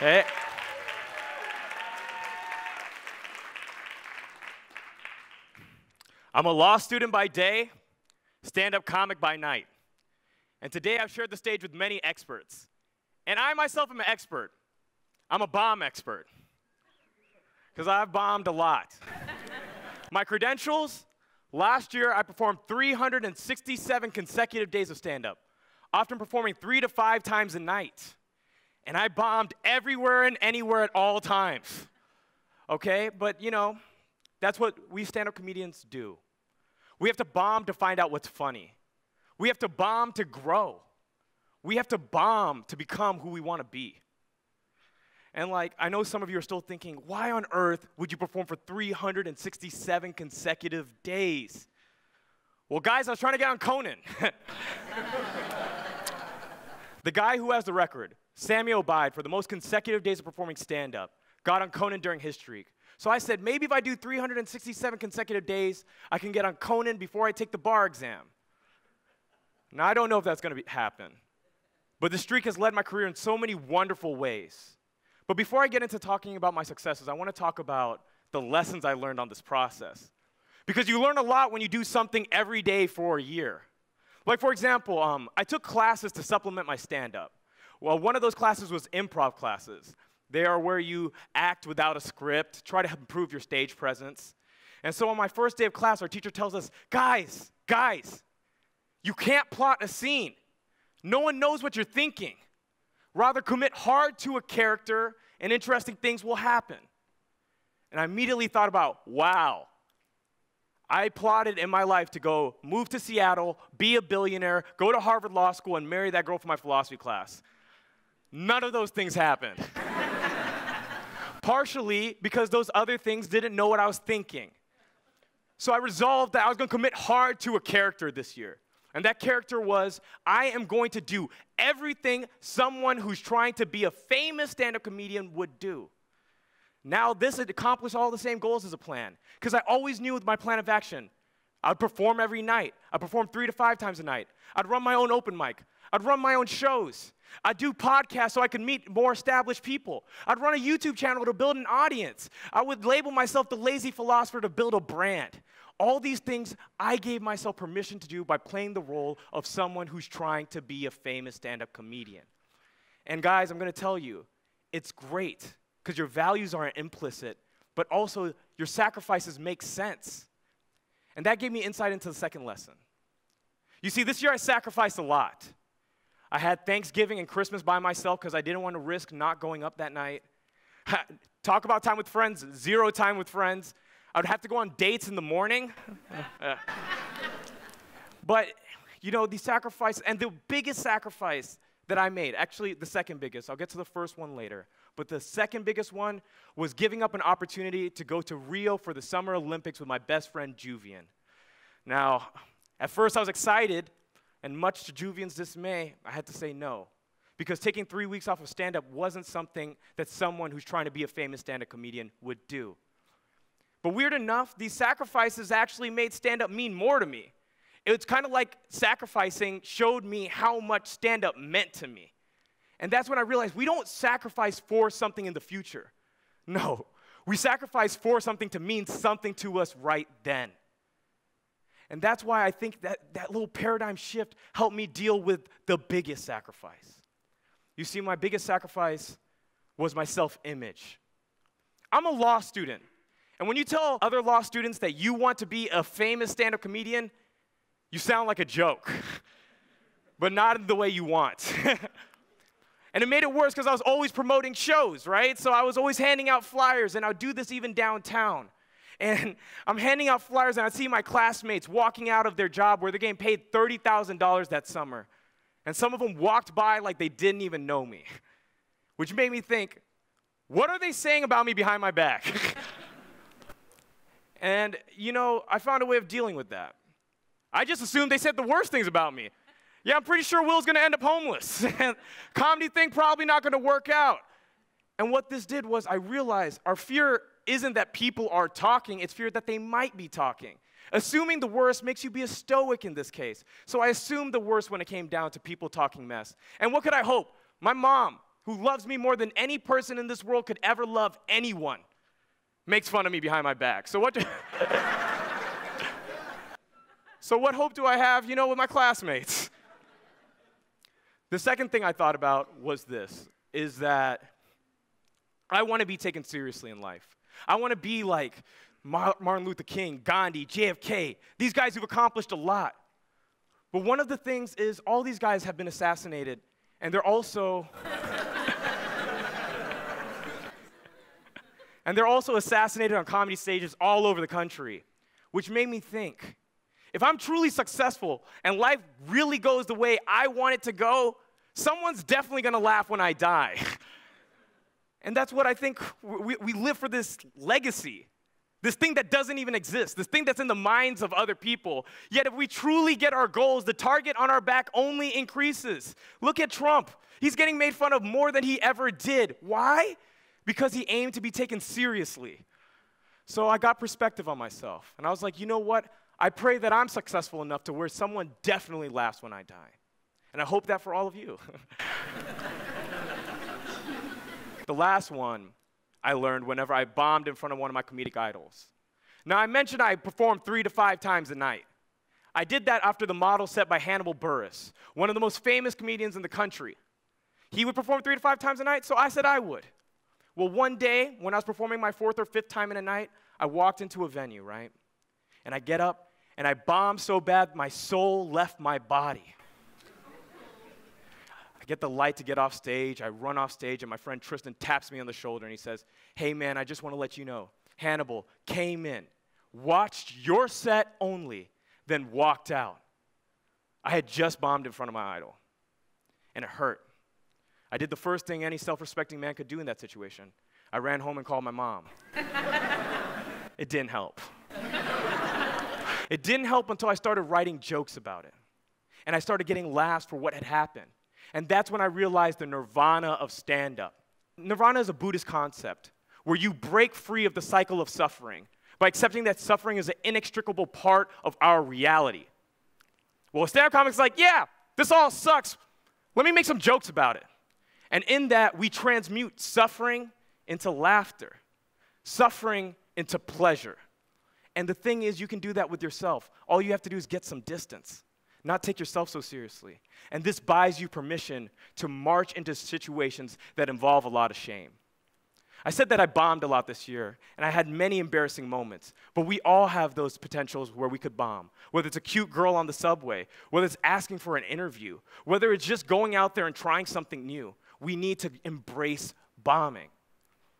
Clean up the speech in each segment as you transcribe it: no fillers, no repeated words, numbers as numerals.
Hey. I'm a law student by day, stand-up comic by night. And today I've shared the stage with many experts. And I myself am an expert. I'm a bomb expert. Because I've bombed a lot. My credentials, last year I performed 367 consecutive days of stand-up, often performing 3 to 5 times a night. And I bombed everywhere and anywhere at all times. Okay, but you know, that's what we stand-up comedians do. We have to bomb to find out what's funny. We have to bomb to grow. We have to bomb to become who we want to be. And like, I know some of you are still thinking, why on earth would you perform for 367 consecutive days? Well, guys, I was trying to get on Conan. The guy who has the record, Samuel Bide, for the most consecutive days of performing stand-up, got on Conan during his streak. So I said, maybe if I do 367 consecutive days, I can get on Conan before I take the bar exam. Now, I don't know if that's going to happen, but the streak has led my career in so many wonderful ways. But before I get into talking about my successes, I want to talk about the lessons I learned on this process. Because you learn a lot when you do something every day for a year. Like, for example, I took classes to supplement my stand-up. Well, one of those classes was improv classes. They are where you act without a script, try to improve your stage presence. And so on my first day of class, our teacher tells us, guys, you can't plot a scene. No one knows what you're thinking. Rather, commit hard to a character, and interesting things will happen. And I immediately thought about, wow, I plotted in my life to go move to Seattle, be a billionaire, go to Harvard Law School, and marry that girl for my philosophy class. None of those things happened. Partially because those other things didn't know what I was thinking. So I resolved that I was going to commit hard to a character this year. And that character was, I am going to do everything someone who's trying to be a famous stand-up comedian would do. Now, this had accomplished all the same goals as a plan, because I always knew with my plan of action, I'd perform every night. I'd perform 3 to 5 times a night. I'd run my own open mic. I'd run my own shows. I'd do podcasts so I could meet more established people. I'd run a YouTube channel to build an audience. I would label myself the lazy philosopher to build a brand. All these things I gave myself permission to do by playing the role of someone who's trying to be a famous stand-up comedian. And guys, I'm going to tell you, it's great because your values aren't implicit, but also your sacrifices make sense. And that gave me insight into the second lesson. You see, this year I sacrificed a lot. I had Thanksgiving and Christmas by myself because I didn't want to risk not going up that night. Talk about time with friends, 0 time with friends. I would have to go on dates in the morning. But, you know, the sacrifice, and the biggest sacrifice that I made, actually the second biggest, I'll get to the first one later, but the second biggest one was giving up an opportunity to go to Rio for the Summer Olympics with my best friend, Juvian. Now, at first I was excited, and much to Juvian's dismay, I had to say no. Because taking 3 weeks off of stand-up wasn't something that someone who's trying to be a famous stand-up comedian would do. But weird enough, these sacrifices actually made stand-up mean more to me. It's kind of like sacrificing showed me how much stand-up meant to me. And that's when I realized we don't sacrifice for something in the future. No, we sacrifice for something to mean something to us right then. And that's why I think that little paradigm shift helped me deal with the biggest sacrifice. You see, my biggest sacrifice was my self-image. I'm a law student. And when you tell other law students that you want to be a famous stand-up comedian, you sound like a joke, but not in the way you want. And it made it worse because I was always promoting shows, right? So I was always handing out flyers, and I would do this even downtown. And I'm handing out flyers, and I'd see my classmates walking out of their job where they're getting paid $30,000 that summer. And some of them walked by like they didn't even know me, which made me think, what are they saying about me behind my back? And, you know, I found a way of dealing with that. I just assumed they said the worst things about me. Yeah, I'm pretty sure Will's going to end up homeless. Comedy thing probably not going to work out. And what this did was I realized our fear isn't that people are talking, it's fear that they might be talking. Assuming the worst makes you be a stoic in this case. So I assumed the worst when it came down to people talking mess. And what could I hope? My mom, who loves me more than any person in this world could ever love anyone, makes fun of me behind my back. So what So what hope do I have, with my classmates? The second thing I thought about was this, is that I want to be taken seriously in life. I want to be like Martin Luther King, Gandhi, JFK, these guys who've accomplished a lot. But one of the things is all these guys have been assassinated, and they're also assassinated on comedy stages all over the country, which made me think, if I'm truly successful and life really goes the way I want it to go, someone's definitely going to laugh when I die. And that's what I think we live for, this legacy, this thing that doesn't even exist, this thing that's in the minds of other people. Yet if we truly get our goals, the target on our back only increases. Look at Trump. He's getting made fun of more than he ever did. Why? Because he aimed to be taken seriously. So I got perspective on myself. And I was like, you know what? I pray that I'm successful enough to where someone definitely laughs when I die. And I hope that for all of you. The last one I learned whenever I bombed in front of one of my comedic idols. Now, I mentioned I performed 3 to 5 times a night. I did that after the model set by Hannibal Buress, one of the most famous comedians in the country. He would perform 3 to 5 times a night, so I said I would. Well, one day, when I was performing my 4th or 5th time in a night, I walked into a venue, right? And I get up, and I bombed so bad, my soul left my body. I get the light to get off stage, I run off stage, and my friend Tristan taps me on the shoulder, and he says, hey man, I just want to let you know, Hannibal came in, watched your set only, then walked out. I had just bombed in front of my idol, and it hurt. I did the first thing any self-respecting man could do in that situation. I ran home and called my mom. It didn't help. It didn't help until I started writing jokes about it. And I started getting laughs for what had happened. And that's when I realized the nirvana of stand-up. Nirvana is a Buddhist concept where you break free of the cycle of suffering by accepting that suffering is an inextricable part of our reality. Well, stand-up comics like, yeah, this all sucks. Let me make some jokes about it. And in that, we transmute suffering into laughter, suffering into pleasure. And the thing is, you can do that with yourself. All you have to do is get some distance, not take yourself so seriously. And this buys you permission to march into situations that involve a lot of shame. I said that I bombed a lot this year, and I had many embarrassing moments, but we all have those potentials where we could bomb, whether it's a cute girl on the subway, whether it's asking for an interview, whether it's just going out there and trying something new. We need to embrace bombing.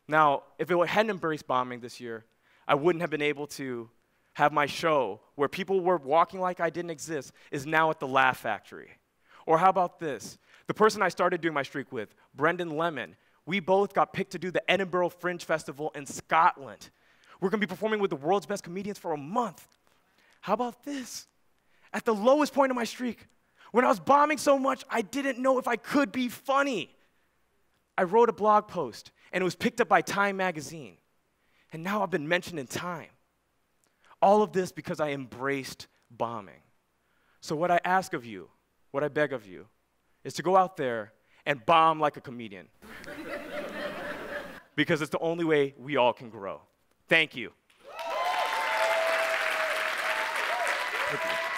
Now, if it hadn't embraced bombing this year, I wouldn't have been able to have my show where people were walking like I didn't exist is now at the Laugh Factory. Or how about this? The person I started doing my streak with, Brendan Lemon, we both got picked to do the Edinburgh Fringe Festival in Scotland. We're going to be performing with the world's best comedians for a month. How about this? At the lowest point of my streak, when I was bombing so much, I didn't know if I could be funny. I wrote a blog post, and it was picked up by Time magazine. And now I've been mentioned in Time. All of this because I embraced bombing. So what I ask of you, what I beg of you, is to go out there and bomb like a comedian. Because it's the only way we all can grow. Thank you. Thank you.